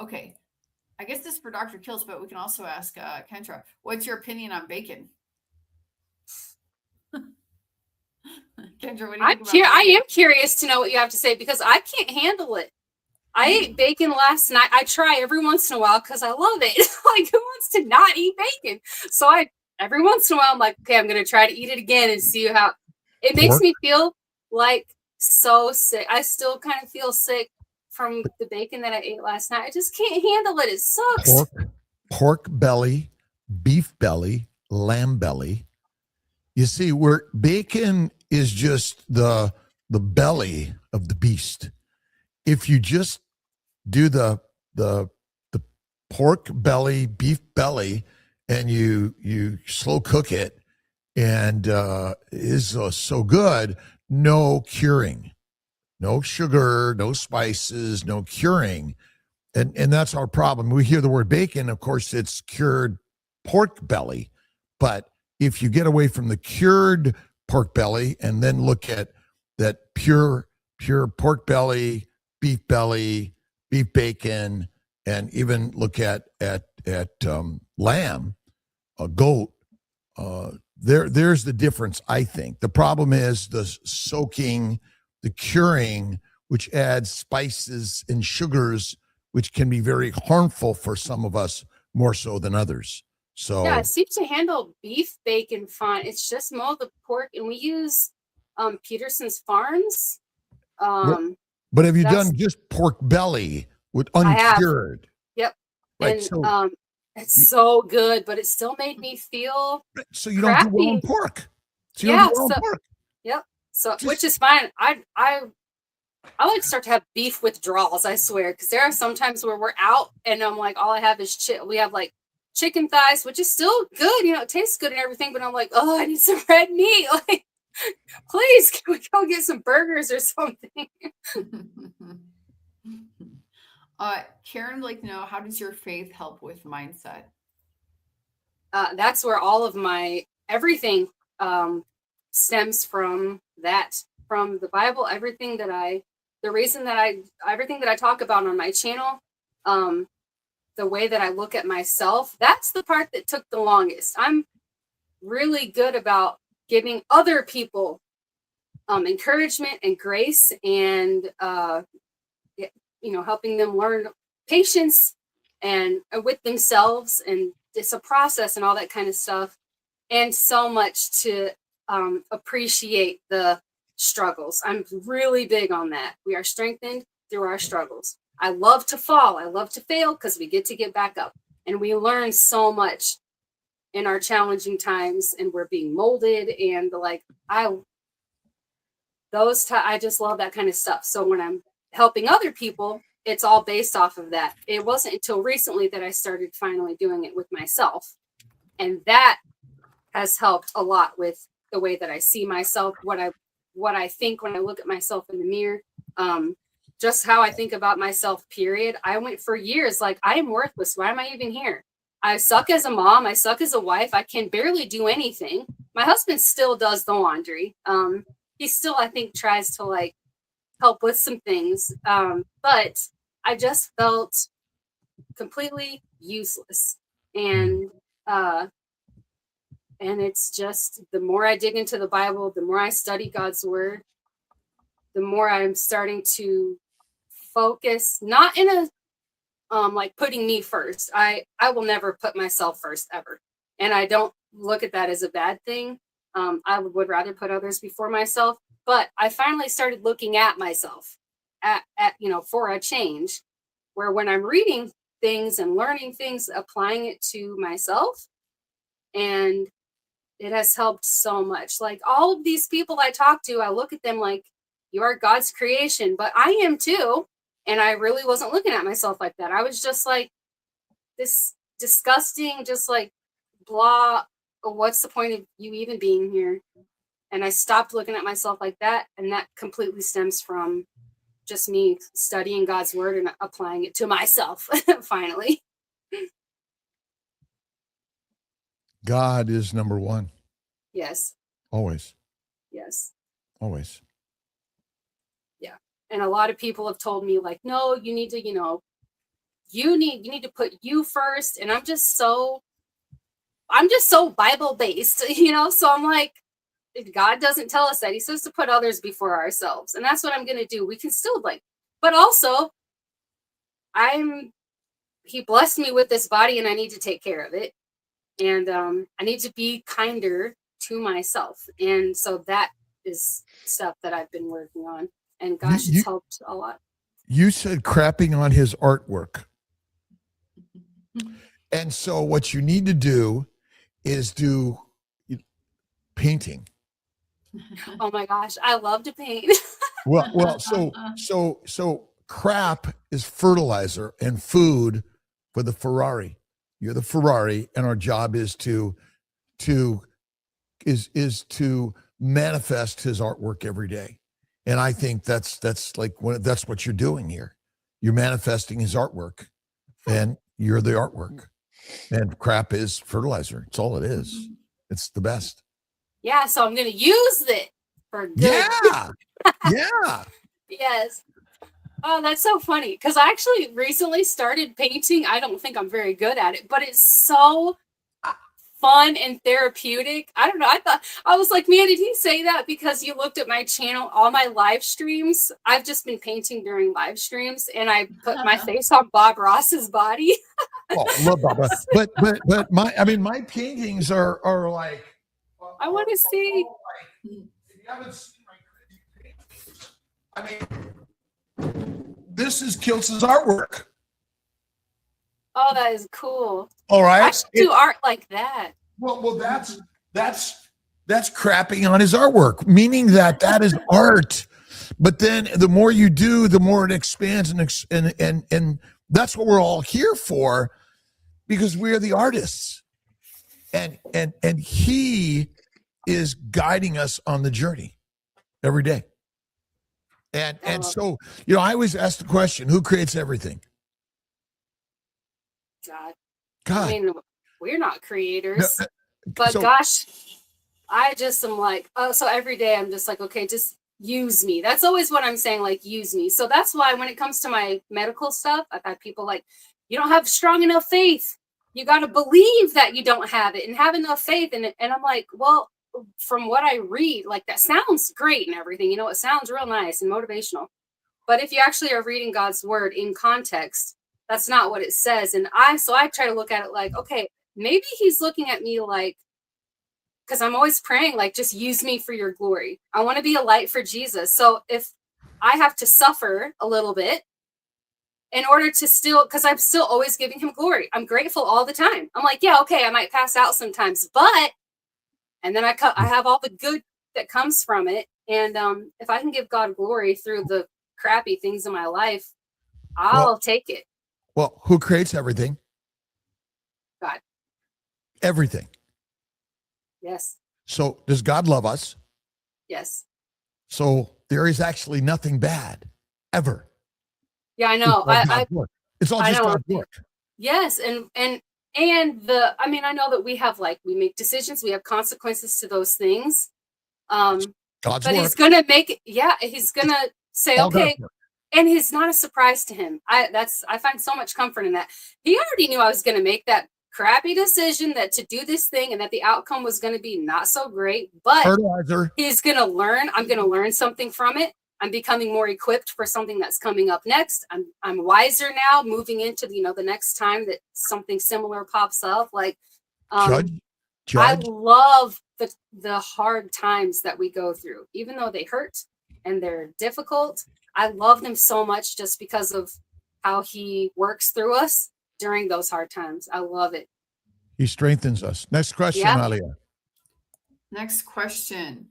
Okay. I guess this is for Dr. Kiltz, but we can also ask Kendra, what's your opinion on bacon? Kendra, what do you think about bacon? I am curious to know what you have to say, because I can't handle it. I ate bacon last night. I try every once in a while because I love it. Like, who wants to not eat bacon? So every once in a while, I'm like, okay, I'm going to try to eat it again and see how it makes me feel like so sick. I still kind of feel sick from the bacon that I ate last night. I just can't handle it. It sucks. Pork belly, beef belly, lamb belly. You see, where bacon is just the belly of the beast. If you just do the pork belly, beef belly, and you slow cook it, and is so good, no curing, no sugar, no spices, no curing. And that's our problem. We hear the word bacon, of course, it's cured pork belly. But if you get away from the cured pork belly and then look at that pure pork belly, beef bacon, and even look at lamb, a goat, there's the difference, I think. The problem is the soaking, the curing, which adds spices and sugars, which can be very harmful for some of us more so than others. So yeah, it seems to handle beef bacon fine. It's just more the pork, and we use Peterson's Farms. But have you done just pork belly with uncured? Yep. Right. And So It's so good, but it still made me feel So you don't do well on crappy. pork. So you Yeah, don't do well so on pork. yep. So Just- which is fine. I like to start to have beef withdrawals, I swear, because there are some times where we're out and I'm like, all I have is we have like chicken thighs, which is still good, it tastes good and everything, but I'm like, oh, I need some red meat. Like, please, can we go get some burgers or something? Karen would like to know, how does your faith help with mindset? That's where all of my everything stems from from the Bible. Everything that I talk about on my channel, the way that I look at myself, that's the part that took the longest. I'm really good about giving other people encouragement and grace, and helping them learn patience and with themselves, and it's a process and all that kind of stuff, and so much to appreciate the struggles. I'm really big on that. We are strengthened through our struggles. I love to fall. I love to fail because we get back up, and we learn so much in our challenging times, and we're being molded, and I just love that kind of stuff. So when I'm helping other people, it's all based off of that. It wasn't until recently that I started finally doing it with myself. And that has helped a lot with the way that I see myself, what I think when I look at myself in the mirror, just how I think about myself, period. I went for years like, I am worthless. Why am I even here? I suck as a mom. I suck as a wife. I can barely do anything. My husband still does the laundry. He still, I think, tries to help with some things. But I just felt completely useless. And it's just, the more I dig into the Bible, the more I study God's word, the more I'm starting to focus, not in a putting me first. I will never put myself first ever. And I don't look at that as a bad thing. I would rather put others before myself. But I finally started looking at myself at for a change, where when I'm reading things and learning things, applying it to myself, and it has helped so much. Like all of these people I talk to, I look at them like, you are God's creation, but I am too. And I really wasn't looking at myself like that. I was just like this disgusting, just like blah. What's the point of you even being here? And I stopped looking at myself like that. And that completely stems from just me studying God's word and applying it to myself finally. God is number one. Yes. Always. Yes. Always. Yeah. And a lot of people have told me like, no, you need to, you need to put you first. And I'm just so Bible based, so I'm like, God doesn't tell us that. He says to put others before ourselves. And that's what I'm going to do. We can still but also he blessed me with this body and I need to take care of it. And I need to be kinder to myself. And so that is stuff that I've been working on. And gosh, it's helped a lot. You said crapping on his artwork. And so what you need to do is do painting. Oh my gosh, I love to paint. Well, so crap is fertilizer and food for the Ferrari. You're the Ferrari, and our job is to manifest his artwork every day. And I think that's what you're doing here. You're manifesting his artwork, and you're the artwork. And crap is fertilizer. It's all it is. It's the best. Yeah, so I'm going to use it for good. Yeah. Yeah. Yes. Oh, that's so funny. Because I actually recently started painting. I don't think I'm very good at it, but it's so fun and therapeutic. I don't know. I was like, man, did he say that because you looked at my channel, all my live streams? I've just been painting during live streams, and I put my face on Bob Ross's body. Oh, love Bob. But my paintings are like. I want to see. If you haven't seen my paintings, this is Kiltz's artwork. Oh, that is cool. All right. I should do art like that. Well, that's crapping on his artwork, meaning that is art. But then the more you do, the more it expands, and that's what we're all here for, because we're the artists, and he is guiding us on the journey every day. And so, I always ask the question, who creates everything? God. I mean, we're not creators, but gosh, I just am like, so every day I'm just like, okay, just use me. That's always what I'm saying, like, use me. So that's why when it comes to my medical stuff, I've had people like, you don't have strong enough faith. You got to believe that you don't have it and have enough faith. And I'm like, well, from what I read, like, that sounds great and everything, it sounds real nice and motivational. But if you actually are reading God's word in context, that's not what it says. And I try to look at it like, okay, maybe he's looking at me like, because I'm always praying, like, just use me for your glory. I want to be a light for Jesus. So if I have to suffer a little bit in order to because I'm still always giving him glory. I'm grateful all the time. I'm like, yeah, okay, I might pass out sometimes, and then I have all the good that comes from it. And if I can give God glory through the crappy things in my life, I'll take it. Well, who creates everything? God. Everything. Yes. So does God love us? Yes. So there is actually nothing bad ever. Yeah, I know. It's all just God's work. Yes. And I know that we have, like, we make decisions, we have consequences to those things. God's but work. he's going to make, he's going to say, okay. And it's not a surprise to him. I find so much comfort in that. He already knew I was going to make that crappy decision, that to do this thing, and that the outcome was going to be not so great, but fertilizer. He's going to learn. I'm going to learn something from it. I'm becoming more equipped for something that's coming up next. I'm wiser now, moving into the next time that something similar pops up. Like, Judge. I love the hard times that we go through, even though they hurt and they're difficult. I love them so much just because of how he works through us during those hard times. I love it. He strengthens us. Next question, Alia. Next question.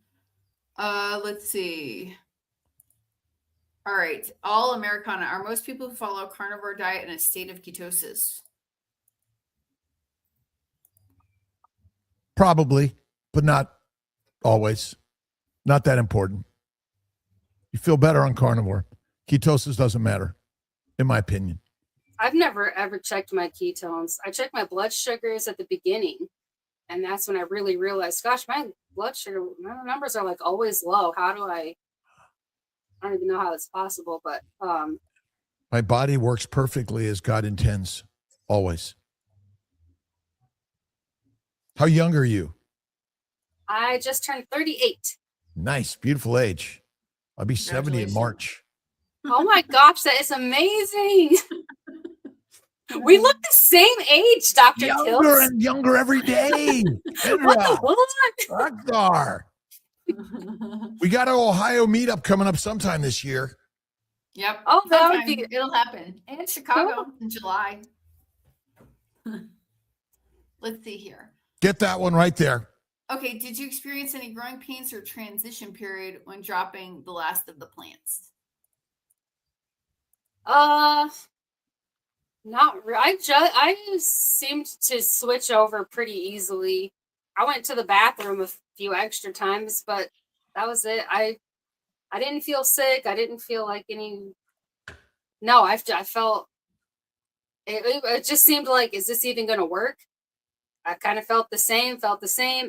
Let's see. All right. All Americana. Are most people who follow a carnivore diet in a state of ketosis? Probably, but not always. Not that important. You feel better on carnivore. Ketosis doesn't matter, in my opinion. I've never ever checked my ketones. I checked my blood sugars at the beginning, and that's when I really realized, gosh, my blood sugar, my numbers are, like, always low. I don't even know how it's possible, but my body works perfectly as God intends, always. How young are you? I just turned 38. Nice, beautiful age. I'll be 70 in March. Oh my gosh, that is amazing. We look the same age, Dr. Kiltz. Younger and younger every day. Rockstar. We got an Ohio meetup coming up sometime this year. Yep. Oh, that would be. It'll happen. And Chicago in July. Let's see here. Get that one right there. Okay. Did you experience any growing pains or transition period when dropping the last of the plants? Not really. I seemed to switch over pretty easily. I went to the bathroom a few extra times, but that was it. I didn't feel sick. I didn't feel like any. No, I felt it just seemed like, is this even going to work? I kind of felt the same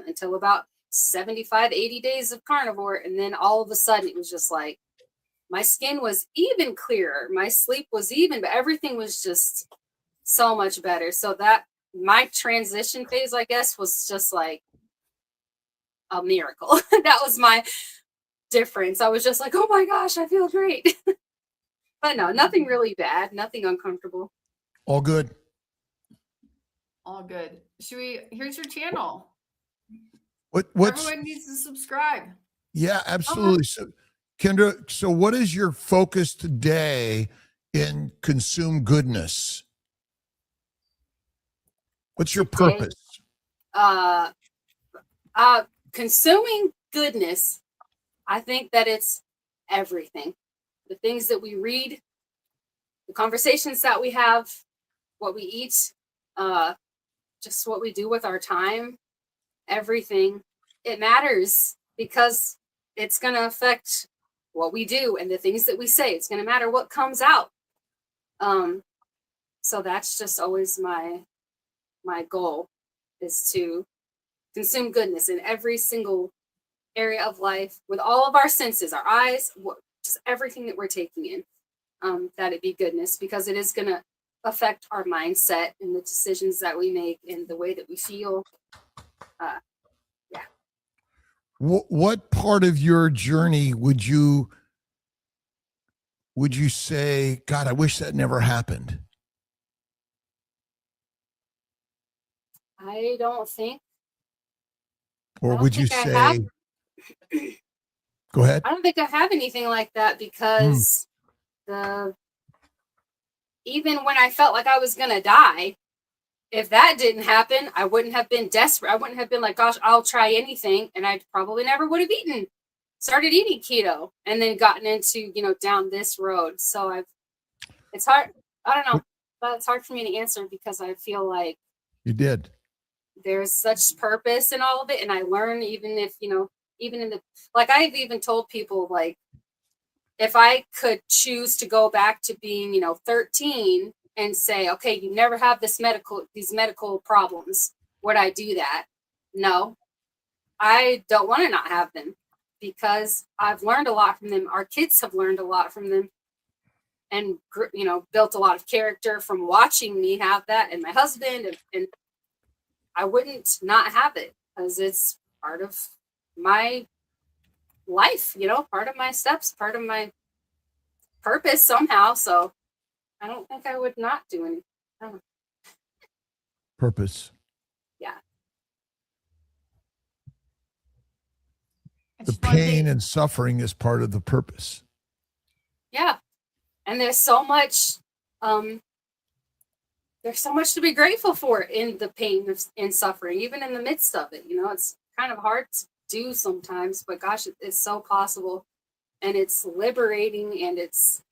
until about 75, 80 days of carnivore. And then all of a sudden it was just like, my skin was even clearer. My sleep was even, but everything was just so much better. So that my transition phase, I guess, was just like a miracle. That was my difference. I was just like, oh my gosh, I feel great. But no, nothing really bad, nothing uncomfortable. All good. All good. Here's your channel. What's everyone needs to subscribe. Yeah, absolutely. So Kendra, so what is your focus today in consume goodness? What's your today, purpose? Consuming goodness. I think that it's everything. The things that we read, the conversations that we have, what we eat, just what we do with our time, everything. It matters because it's going to affect what we do and the things that we say. It's going to matter what comes out. So that's just always my goal, is to consume goodness in every single area of life with all of our senses, our eyes, just everything that we're taking in, that it be goodness, because it is going to affect our mindset and the decisions that we make and the way that we feel. What part of your journey would you say, God, I wish that never happened? I don't think. Or would you say, go ahead. I don't think I have anything like that, because even when I felt like I was going to die, if that didn't happen, I wouldn't have been desperate. I wouldn't have been like, gosh, I'll try anything. And I probably never would have started eating keto and then gotten into, down this road. So it's hard. I don't know, but it's hard for me to answer, because I feel like you did. There's such purpose in all of it. And I learn, even if, even in like I've even told people, like, if I could choose to go back to being, 13 and say, okay, you never have these medical problems, would I do that? No, I don't want to not have them, because I've learned a lot from them. Our kids have learned a lot from them, and, built a lot of character from watching me have that, and my husband, and I wouldn't not have it, because it's part of my life, part of my steps, part of my purpose somehow. So I don't think I would not do anything. Purpose. Yeah. The pain and suffering is part of the purpose. Yeah. And there's so much to be grateful for in the pain and suffering, even in the midst of it. It's kind of hard to do sometimes, but gosh, it's so possible, and it's liberating, and it's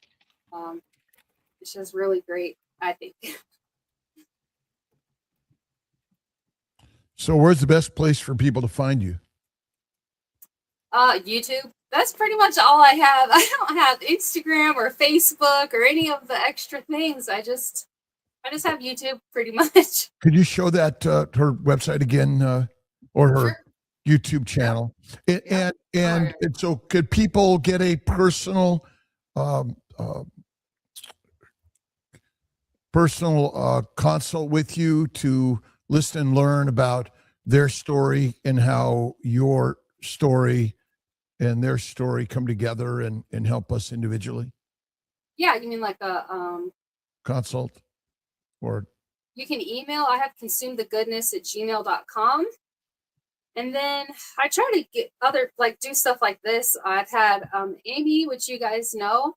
just really great, I think. So where's the best place for people to find you? YouTube. That's pretty much all I have. I don't have Instagram or Facebook or any of the extra things. I just have YouTube pretty much. Could you show that her website again, or her Sure. YouTube channel? And so could people get a personal consult with you to listen and learn about their story and how your story and their story come together and help us individually? Yeah, you mean like a consult? Or you can email. I have consumethegoodness@gmail.com. And then I try to get do stuff like this. I've had Amy, which you guys know,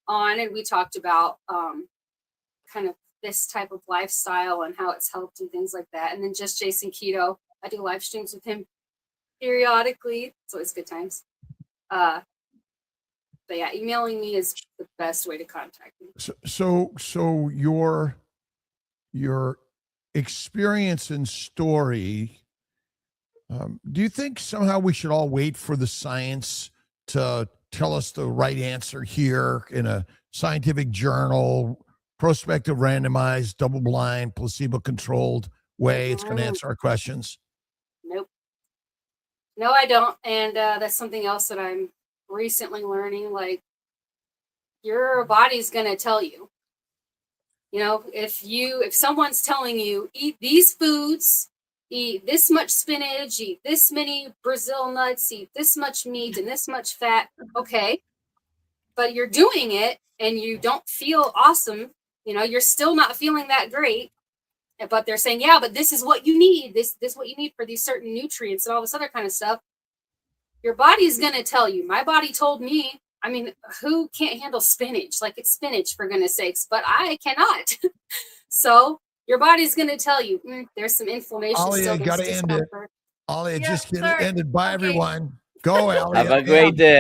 on, and we talked about kind of this type of lifestyle and how it's helped and things like that. And then just Jason Keto. I do live streams with him periodically. It's always good times. But yeah, emailing me is the best way to contact me. So your experience and story, do you think somehow we should all wait for the science to tell us the right answer here in a scientific journal, prospective, randomized, double-blind, placebo-controlled way? It's going to answer our questions? Nope. No, I don't. And that's something else that I'm recently learning. Like, your body's going to tell you. If someone's telling you, eat these foods, eat this much spinach, eat this many Brazil nuts, eat this much meat and this much fat, okay, but you're doing it and you don't feel awesome, you're still not feeling that great, but they're saying, yeah, but this is what you need, this is what you need for these certain nutrients and all this other kind of stuff. Your body's going to tell you. My body told me. I mean, who can't handle spinach? Like, it's spinach, for goodness sakes, but I cannot. So Your body's going to tell you there's some inflammation. Ollie, Still, you there's gotta end it. discomfort. Ollie, Yes, just get sir. it ended. Bye, Okay. everyone. Go, Ollie. Have a great day.